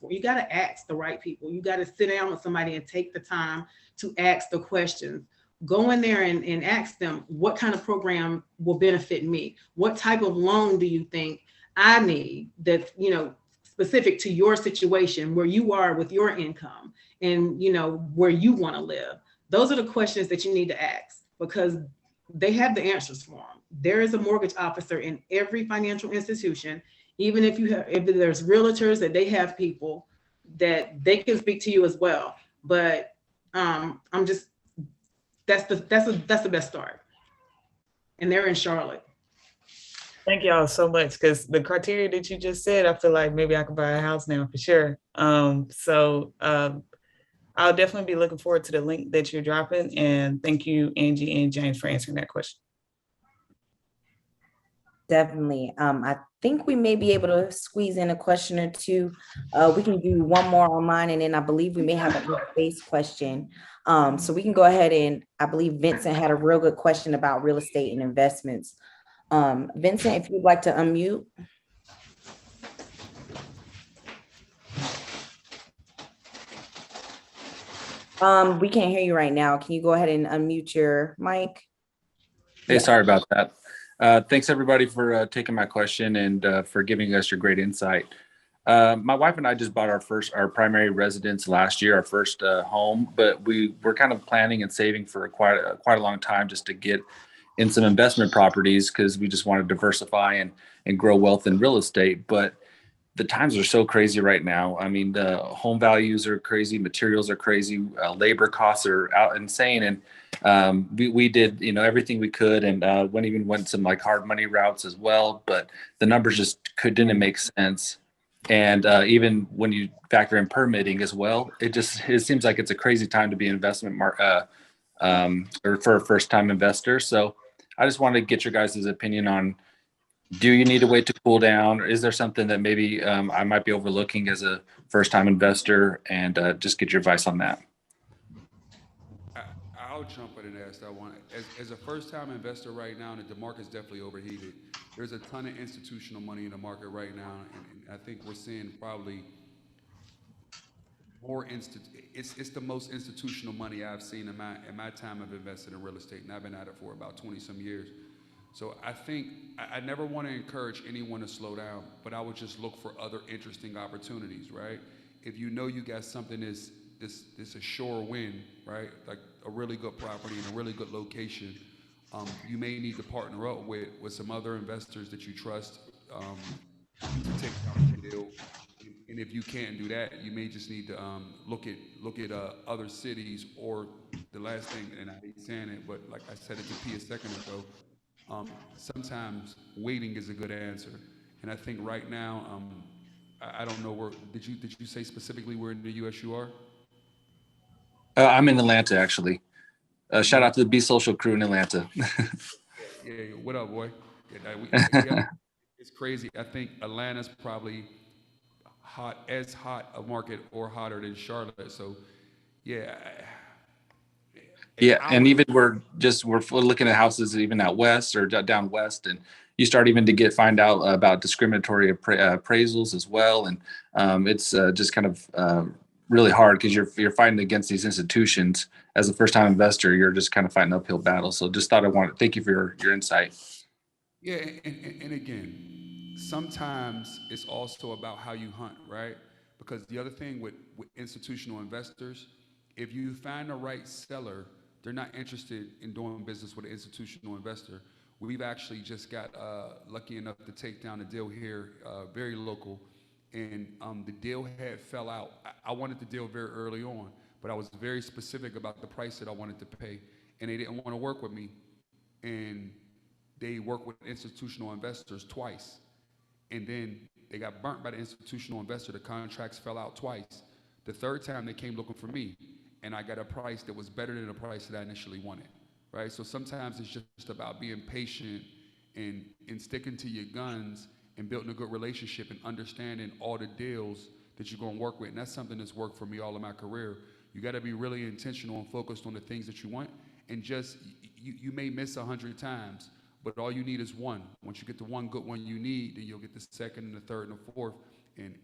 you got to ask the right people. You got to sit down with somebody and take the time to ask the questions. Go in there and ask them, what kind of program will benefit me? What type of loan do you think I need that, specific to your situation, where you are with your income and, where you want to live? Those are the questions that you need to ask, because they have the answers for them. There is a mortgage officer in every financial institution. Even if there's realtors, that they have people that they can speak to you as well. But that's the best start. And they're in Charlotte. Thank y'all so much, because the criteria that you just said, I feel like maybe I could buy a house now for sure. I'll definitely be looking forward to the link that you're dropping. And thank you, Angie and James, for answering that question. Definitely. I think we may be able to squeeze in a question or two. We can do one more on mine, and then I believe we may have a base question. So we can go ahead, and I believe Vincent had a real good question about real estate and investments. Vincent, if you'd like to unmute. We can't hear you right now. Can you go ahead and unmute your mic? Hey, Yeah. sorry about that. Thanks everybody for taking my question and for giving us your great insight. My wife and I just bought our primary residence last year, our first home, but we were kind of planning and saving for quite a long time just to get in some investment properties, because we just want to diversify and grow wealth in real estate. But the times are so crazy right now. I mean, the home values are crazy, materials are crazy, labor costs are out insane. And we did, everything we could, and went some like hard money routes as well, but the numbers just didn't make sense. And even when you factor in permitting as well, it seems like it's a crazy time to be an investment or for a first time investor. So I just wanted to get your guys' opinion on, do you need to wait to cool down? Or is there something that maybe I might be overlooking as a first-time investor, and just get your advice on that? I'll jump in and ask that one. As a first-time investor right now, and the market's definitely overheated, there's a ton of institutional money in the market right now, and I think we're seeing probably more it's the most institutional money I've seen in my time of investing in real estate, and I've been at it for about 20 some years. So I think I never want to encourage anyone to slow down, but I would just look for other interesting opportunities, right? If you know you got something that's a sure win, right? Like a really good property in a really good location, you may need to partner up with some other investors that you trust to take out the deal. And if you can't do that, you may just need to look at other cities, or the last thing, and I hate saying it, but like I said it to P a second ago, sometimes waiting is a good answer. And I think right now, I don't know where, did you say specifically where in the US you are? I'm in Atlanta, actually. Shout out to the Be Social crew in Atlanta. Yeah, what up, boy? It's crazy. I think Atlanta's probably as hot a market or hotter than Charlotte. So yeah, Yeah, and even we're looking at houses even out west or down west, and you start even to find out about discriminatory appraisals as well, and it's just kind of really hard because you're fighting against these institutions. As a first time investor, you're just kind of fighting an uphill battle. So just thought I wanted to thank you for your insight. Yeah, and again, sometimes it's also about how you hunt, right? Because the other thing with institutional investors, if you find the right seller, they're not interested in doing business with an institutional investor. We've actually just got lucky enough to take down a deal here, very local, and the deal had fell out. I wanted the deal very early on, but I was very specific about the price that I wanted to pay, and they didn't want to work with me. And they worked with institutional investors twice, and then they got burnt by the institutional investor. The contracts fell out twice. The third time they came looking for me, and I got a price that was better than the price that I initially wanted, right? So sometimes it's just about being patient and sticking to your guns and building a good relationship and understanding all the deals that you're going to work with. And that's something that's worked for me all of my career. You got to be really intentional and focused on the things that you want, and just you may miss 100 times, but all you need is one. Once you get the one good one you need, then you'll get the second and the third and the fourth. And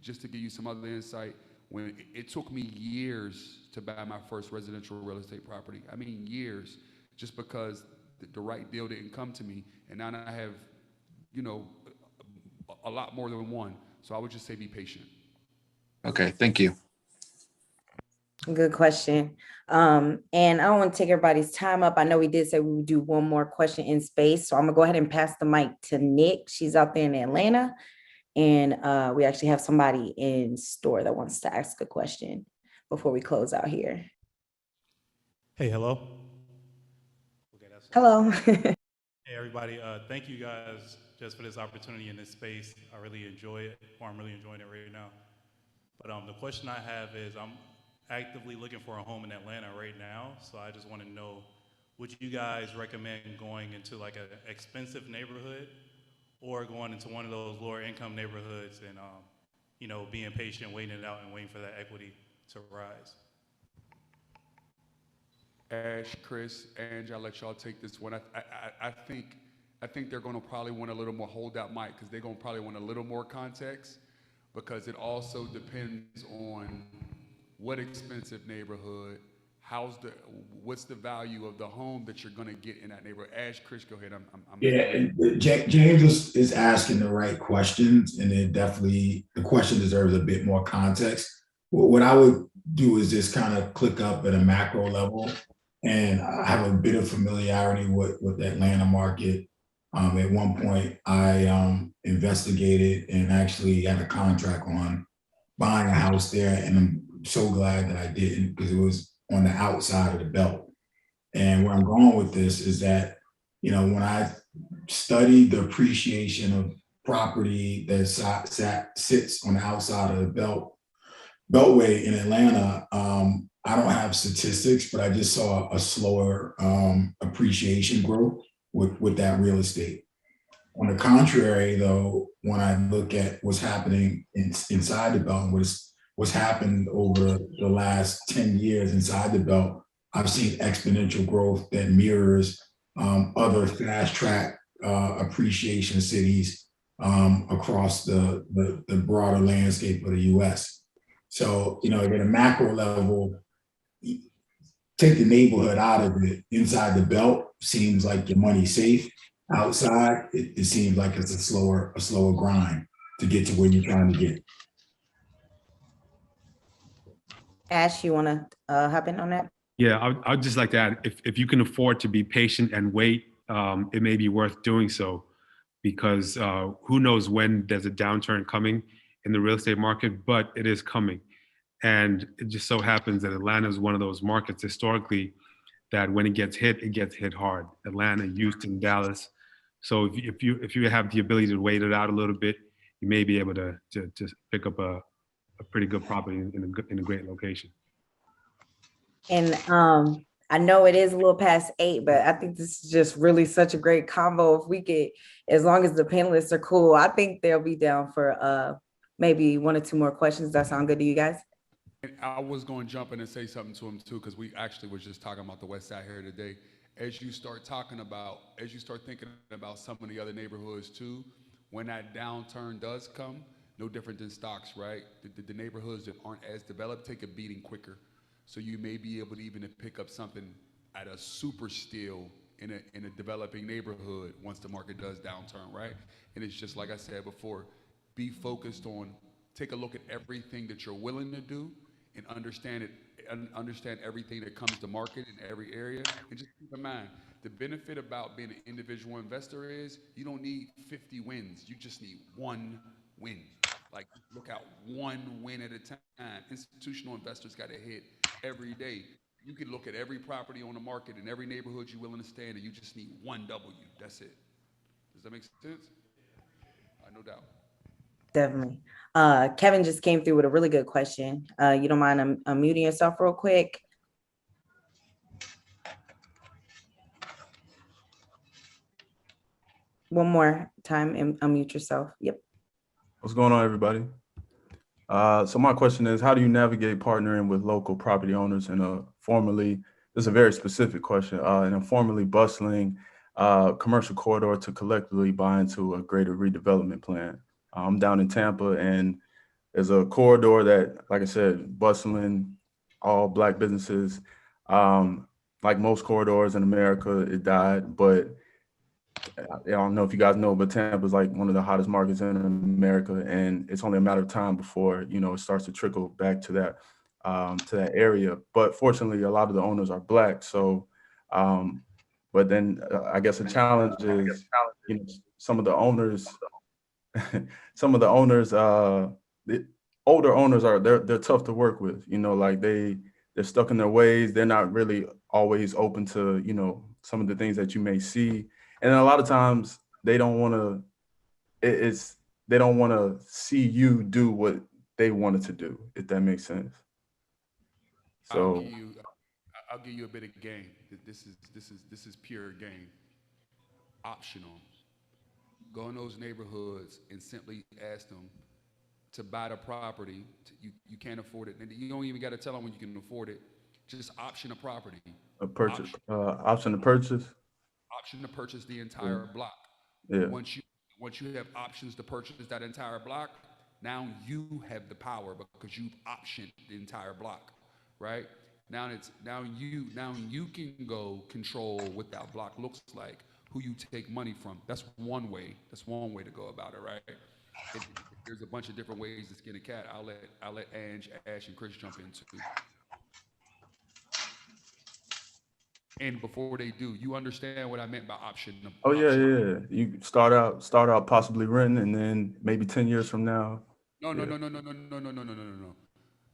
just to give you some other insight, when it took me years to buy my first residential real estate property. I mean years, just because the right deal didn't come to me. And now I have, a lot more than one. So I would just say be patient. Okay, thank you. Good question. And I don't want to take everybody's time up. I know we did say we would do one more question in space. So I'm gonna go ahead and pass the mic to Nick. She's out there in Atlanta. And we actually have somebody in store that wants to ask a question before we close out here. Hey, hello. Hello. Hey, everybody. Thank you guys just for this opportunity in this space. I really enjoy it, or I'm really enjoying it right now. But the question I have is, I'm actively looking for a home in Atlanta right now. So I just want to know, would you guys recommend going into like an expensive neighborhood or going into one of those lower income neighborhoods and, being patient, waiting it out and waiting for that equity to rise? Ash, Chris, Ange, I'll let y'all take this one. I think they're going to probably want a little more, hold that mic, because they're going to probably want a little more context, because it also depends on what expensive neighborhood, what's the value of the home that you're going to get in that neighborhood. Ash, Chris, go ahead. James is asking the right questions, and it definitely, the question deserves a bit more context. What I would do is just kind of click up at a macro level, and I have a bit of familiarity with the Atlanta market. At one point, I investigated and actually had a contract on buying a house there, and I'm so glad that I didn't, because it was on the outside of the belt. And where I'm going with this is that, when I studied the appreciation of property that sits on the outside of the beltway in Atlanta, I don't have statistics, but I just saw a slower appreciation growth with that real estate. On the contrary, though, when I look at what's happening inside the belt and what's happened over the last 10 years inside the belt, I've seen exponential growth that mirrors other fast track appreciation cities across the broader landscape of the US. So, at a macro level, take the neighborhood out of it. Inside the belt seems like your money's safe. Outside, it seems like it's a slower grind to get to where you're trying to get. Ash, you want to hop in on that? Yeah, I'd just like to add, if you can afford to be patient and wait, it may be worth doing so, because who knows when there's a downturn coming in the real estate market, but it is coming. And it just so happens that Atlanta is one of those markets historically that when it gets hit hard. Atlanta, Houston, Dallas. So if you have the ability to wait it out a little bit, you may be able to pick up a pretty good property in a great location. And I know it is a little past 8, but I think this is just really such a great combo. If we could, as long as the panelists are cool, I think they'll be down for maybe 1 or 2 more questions. That sound good to you guys? And I was going to jump in and say something to him too, because we actually was just talking about the West Side here today. As you start thinking about some of the other neighborhoods too, when that downturn does come, no different than stocks, right? The neighborhoods that aren't as developed take a beating quicker. So you may be able to even pick up something at a super steal in a developing neighborhood once the market does downturn, right? And it's just like I said before, be focused on, take a look at everything that you're willing to do and understand it, and understand everything that comes to market in every area. And just keep in mind, the benefit about being an individual investor is you don't need 50 wins. You just need one win. Like look out one win at a time. Institutional investors got to hit every day. You can look at every property on the market in every neighborhood you're willing to stay in, and you just need one W. That's it. Does that make sense? No doubt. Definitely. Kevin just came through with a really good question. You don't mind unmuting yourself real quick? One more time and unmute yourself. Yep. What's going on, everybody? So my question is, how do you navigate partnering with local property owners in a formerly, this is a very specific question, in a formerly bustling commercial corridor to collectively buy into a greater redevelopment plan? I'm down in Tampa, and there's a corridor that, like I said, bustling, all Black businesses. Like most corridors in America, it died, but I don't know if you guys know, but Tampa is like one of the hottest markets in America, and it's only a matter of time before it starts to trickle back to that area. But fortunately, a lot of the owners are Black. So, but then I guess the challenge is, some of the owners, some of the owners, the older owners they're tough to work with. Like they're stuck in their ways. They're not really always open to some of the things that you may see. And a lot of times they don't want to, they don't want to see you do what they wanted to do, if that makes sense. I'll So, give you, I'll give you a bit of game. This is pure game. Optional. Go in those neighborhoods and simply ask them to buy the property. You can't afford it. And you don't even got to tell them when you can afford it. Just option a property. a purchase, option to purchase. Option to purchase the entire block. Yeah. Once you have options to purchase that entire block, now you have the power because you've optioned the entire block, right? Now you can go control what that block looks like, who you take money from. That's one way. That's one way to go about it, right? There's a bunch of different ways to skin a cat. I'll let Ange, Ash, and Chris jump in too. And before they do, you understand what I meant by option? Oh yeah. You start out possibly renting, and then maybe 10 years from now. No.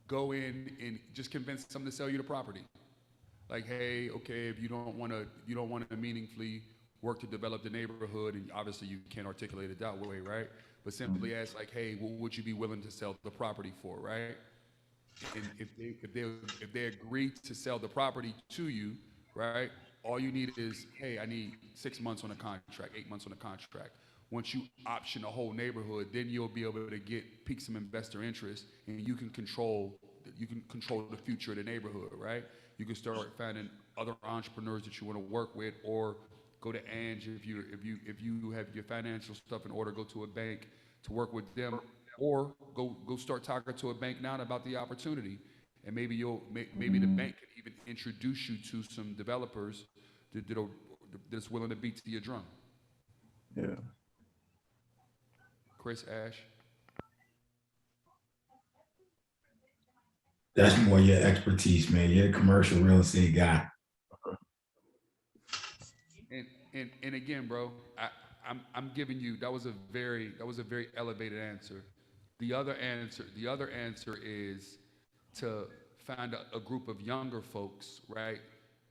Go in and just convince them to sell you the property. Like, hey, okay, if you don't want to meaningfully work to develop the neighborhood, and obviously you can't articulate it that way, right? But simply ask like, hey, what would you be willing to sell the property for, right? And if they agree to sell the property to you, right? All you need is, hey, I need 6 months on a contract, 8 months on a contract. Once you option a whole neighborhood, then you'll be able to pique some investor interest, and you can control the future of the neighborhood, right? You can start finding other entrepreneurs that you want to work with, or go to Ange if you have your financial stuff in order. Go to a bank to work with them, or go start talking to a bank now about the opportunity, and maybe the bank can even introduce you to some developers that's willing to beat to your drum. Yeah. Chris, Ash. That's more your expertise, man. You're a commercial real estate guy. And again, bro, I'm giving you that was a very elevated answer. The other answer is to find a group of younger folks, right,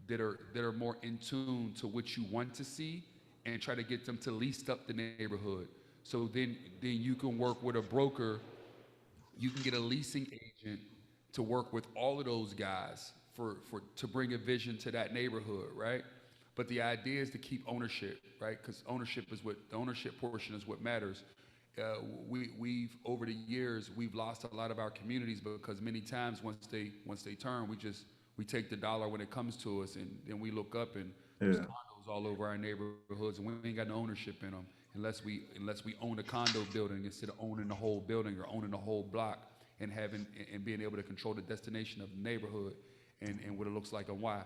that are more in tune to what you want to see, and try to get them to lease up the neighborhood. So then you can work with a broker. You can get a leasing agent to work with all of those guys to bring a vision to that neighborhood, right? But the idea is to keep ownership, right? Because the ownership portion is what matters. we've over the years we've lost a lot of our communities because many times once they turn, we take the dollar when it comes to us, and then we look up and there's Yeah. condos all over our neighborhoods, and we ain't got no ownership in them unless we own a condo building instead of owning the whole building or owning the whole block and being able to control the destination of the neighborhood and what it looks like and why.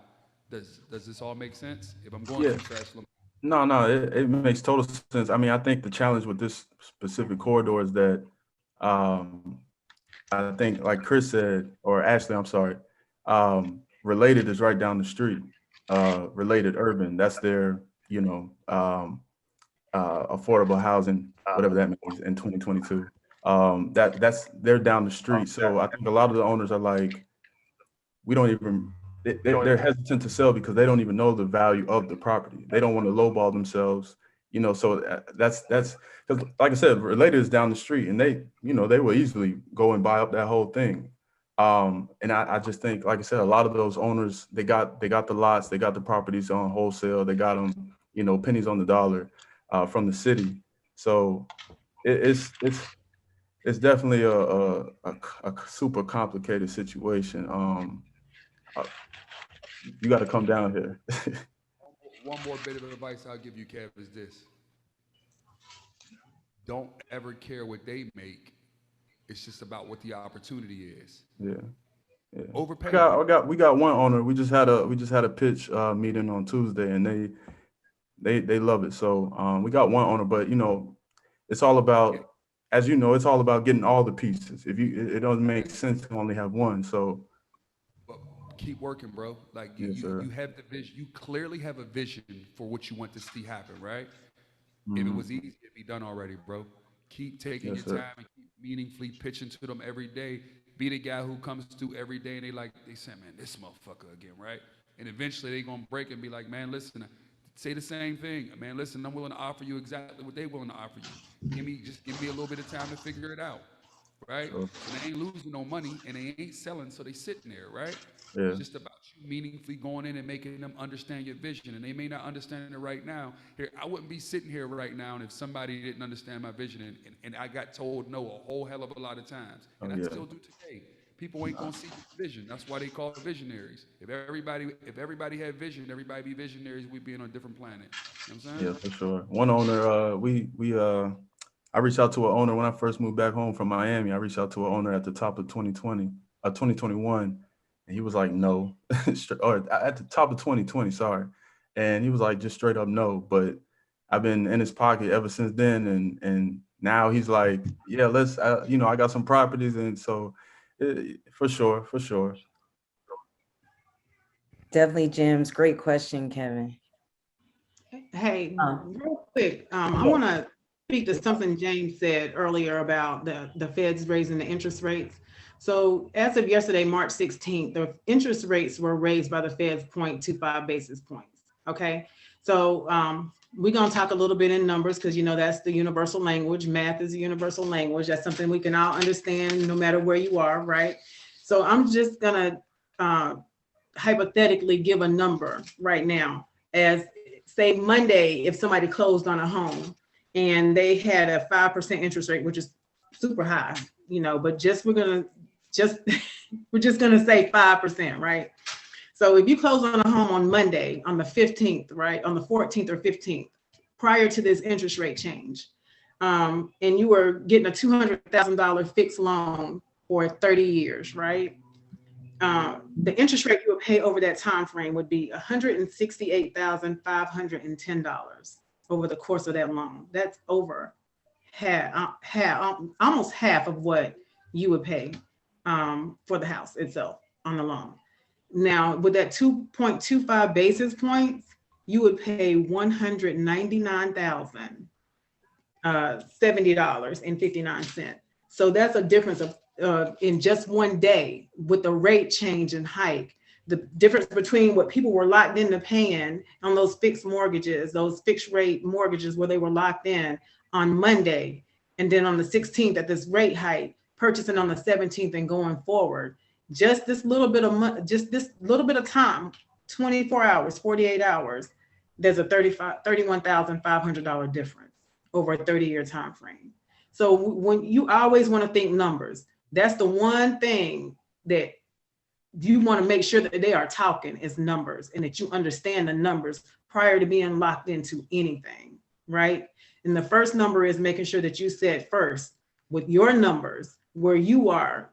Does this all make sense? If I'm going Yeah. too fast, No, it makes total sense. I mean, I think the challenge with this specific corridor is that um, I think, like Chris said, or Ashley, I'm sorry, Related is right down the street. Related Urban, that's their, affordable housing, whatever that means in 2022. They're down the street. So I think a lot of the owners are like, we don't even, they're hesitant to sell because they don't even know the value of the property. They don't want to lowball themselves, so that's because, like I said, Related is down the street, and they will easily go and buy up that whole thing. And I just think, like I said, a lot of those owners, they got the lots, they got the properties on wholesale, they got them, pennies on the dollar from the city. So it's definitely a super complicated situation. You got to come down here. one more bit of advice I'll give you, Kev, is this: don't ever care what they make. It's just about what the opportunity is. Yeah. Overpay. We got one owner. We just had a pitch meeting on Tuesday, and they love it. So we got one owner, but it's all about, as you know, it's all about getting all the pieces. It doesn't make sense to only have one. So But keep working, bro. Like Yes, sir. you have the vision. You clearly have a vision for what you want to see happen, right? If it Mhm. was easy, it'd be done already, bro. Keep taking Yes, your sir. time and keep meaningfully pitching to them every day. Be the guy who comes through every day and they say, man, this motherfucker again, right? And eventually they gonna break and be like, man, listen, say the same thing. Man, listen, I'm willing to offer you exactly what they willing to offer you. Just give me a little bit of time to figure it out, right? Sure. And they ain't losing no money and they ain't selling, so they sitting there, right? Yeah. It's just about you meaningfully going in and making them understand your vision. And they may not understand it right now. Here, I wouldn't be sitting here right now and if somebody didn't understand my vision and I got told no a whole hell of a lot of times. And Oh, I yeah. still do today. People ain't gonna see your vision. That's why they call it visionaries. If everybody had vision, everybody be visionaries, we'd be on a different planet. You know what I'm saying? Yeah, for sure. One owner, I reached out to an owner when I first moved back home from Miami. I reached out to an owner at the top of 2021, and he was like, no, or at the top of 2020, sorry. And he was like, just straight up no. But I've been in his pocket ever since then, and now he's like, yeah, I got some properties, and so for sure. Definitely, Gems. Great question, Kevin. Hey, Um, real quick, I want to speak to something James said earlier about the Feds raising the interest rates. So as of yesterday, March 16th, the interest rates were raised by the Feds 0.25 basis points. Okay. So we're going to talk a little bit in numbers because, that's the universal language. Math is a universal language. That's something we can all understand no matter where you are, right? So I'm just going to hypothetically give a number right now as say Monday, if somebody closed on a home and they had a 5% interest rate, which is super high, but we're just gonna say 5%, right? So if you close on a home on Monday, on the 15th, right, on the 14th or 15th, prior to this interest rate change, and you were getting a $200,000 fixed loan for 30 years, right? The interest rate you would pay over that time frame would be $168,510 over the course of that loan. That's over almost half of what you would pay for the house itself on the loan. Now, with that 2.25 basis points, you would pay $199,070.59. So that's a difference of in just one day with the rate change and hike, the difference between what people were locked into paying on those fixed mortgages, those fixed rate mortgages where they were locked in on Monday, and then on the 16th at this rate hike, purchasing on the 17th and going forward. Just this little bit of time, 24 hours, 48 hours, there's a $31,500 difference over a 30-year time frame. So when you always want to think numbers, that's the one thing that you want to make sure that they are talking is numbers and that you understand the numbers prior to being locked into anything, right? And the first number is making sure that you set first with your numbers where you are.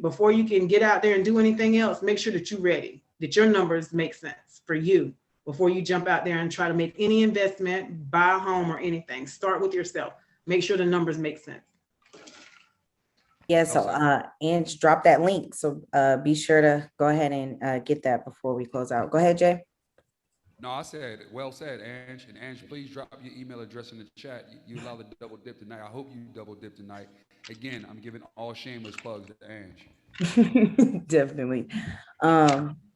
Before you can get out there and do anything else, make sure that you're ready, that your numbers make sense for you before you jump out there and try to make any investment, buy a home or anything. Start with yourself. Make sure the numbers make sense. Yeah, so Ange, drop that link. So be sure to go ahead and get that before we close out. Go ahead, Jay. No, I said, well said, Ange. And Ange, please drop your email address in the chat. You allow the double dip tonight. I hope you double dip tonight. Again, I'm giving all shameless plugs to Ange. Definitely.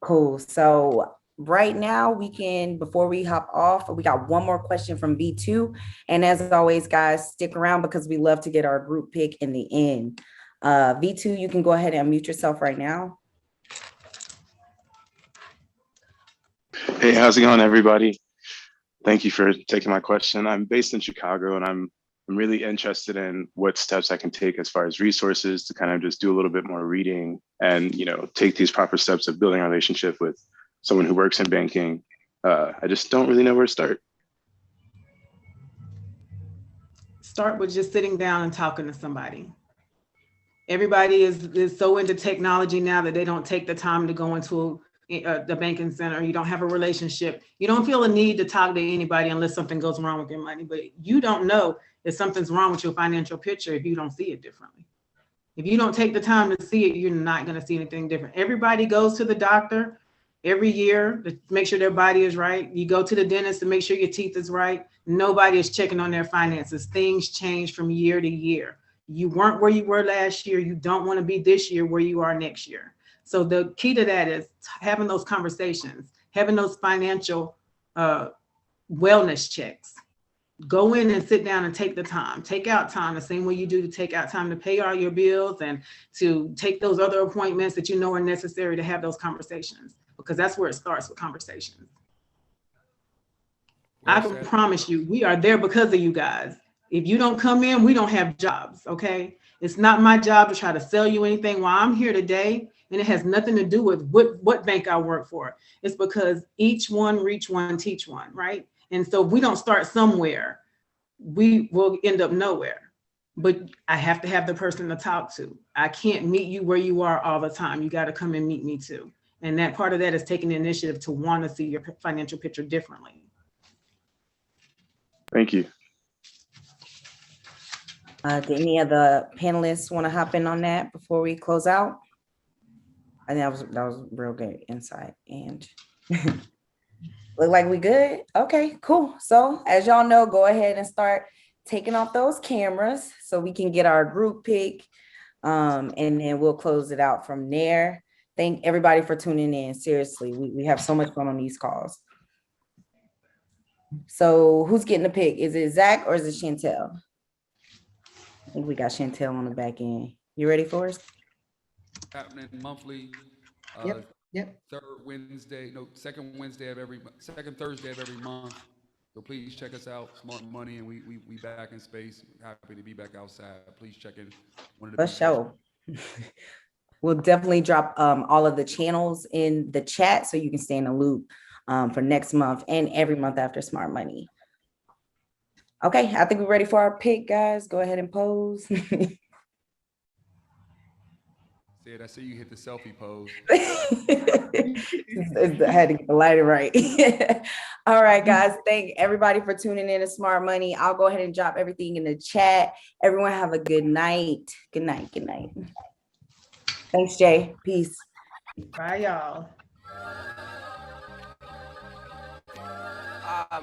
Cool. So right now we can, before we hop off, we got one more question from V2. And as always, guys, stick around because we love to get our group pick in the end. V2, you can go ahead and unmute yourself right now. Hey, how's it going, everybody? Thank you for taking my question. I'm based in Chicago, and I'm really interested in what steps I can take as far as resources to kind of just do a little bit more reading and, you know, take these proper steps of building a relationship with someone who works in banking. I just don't really know where to start. Start with just sitting down and talking to somebody. Everybody is so into technology now that they don't take the time to go into the banking center. You don't have a relationship. You don't feel a need to talk to anybody unless something goes wrong with your money. But you don't know if something's wrong with your financial picture if you don't see it differently. If you don't take the time to see it, you're not going to see anything different. Everybody goes to the doctor every year to make sure their body is right. You go to the dentist to make sure your teeth is right. Nobody is checking on their finances. Things change from year to year. You weren't where you were last year. You don't want to be this year where you are next year. So the key to that is having those conversations, having those financial wellness checks. Go in and sit down and take the time. Take out time the same way you do to take out time to pay all your bills and to take those other appointments that you know are necessary to have those conversations, because that's where it starts with conversations. Well I can said. promise you, we are there because of you guys. If you don't come in, we don't have jobs, okay? It's not my job to try to sell you anything while I'm here today, and it has nothing to do with what bank I work for. It's because each one reach one, teach one, right? And so if we don't start somewhere, we will end up nowhere. But I have to have the person to talk to. I can't meet you where you are all the time. You got to come and meet me too. And that part of that is taking the initiative to want to see your financial picture differently. Thank you. Do any of the panelists want to hop in on that before we close out? I think that was real good insight. And look like we good. Okay, cool. So as y'all know, go ahead and start taking off those cameras so we can get our group pick. And then we'll close it out from there. Thank everybody for tuning in. Seriously, we have so much fun on these calls. So who's getting the pick? Is it Zach or is it Chantel? I think we got Chantel on the back end. You ready for us? Happening monthly. Yep. Second Thursday of every month. So please check us out, Smartmoney, and we back in space. Happy to be back outside. Please check in. For sure. We'll definitely drop all of the channels in the chat so you can stay in the loop for next month and every month after Smart Money. Okay, I think we're ready for our pick, guys. Go ahead and pose. Sid, I see you hit the selfie pose. I had to get the lighting right. All right, guys. Thank everybody for tuning in to Smart Money. I'll go ahead and drop everything in the chat. Everyone have a good night. Good night. Good night. Thanks, Jay. Peace. Bye, y'all.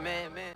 Man.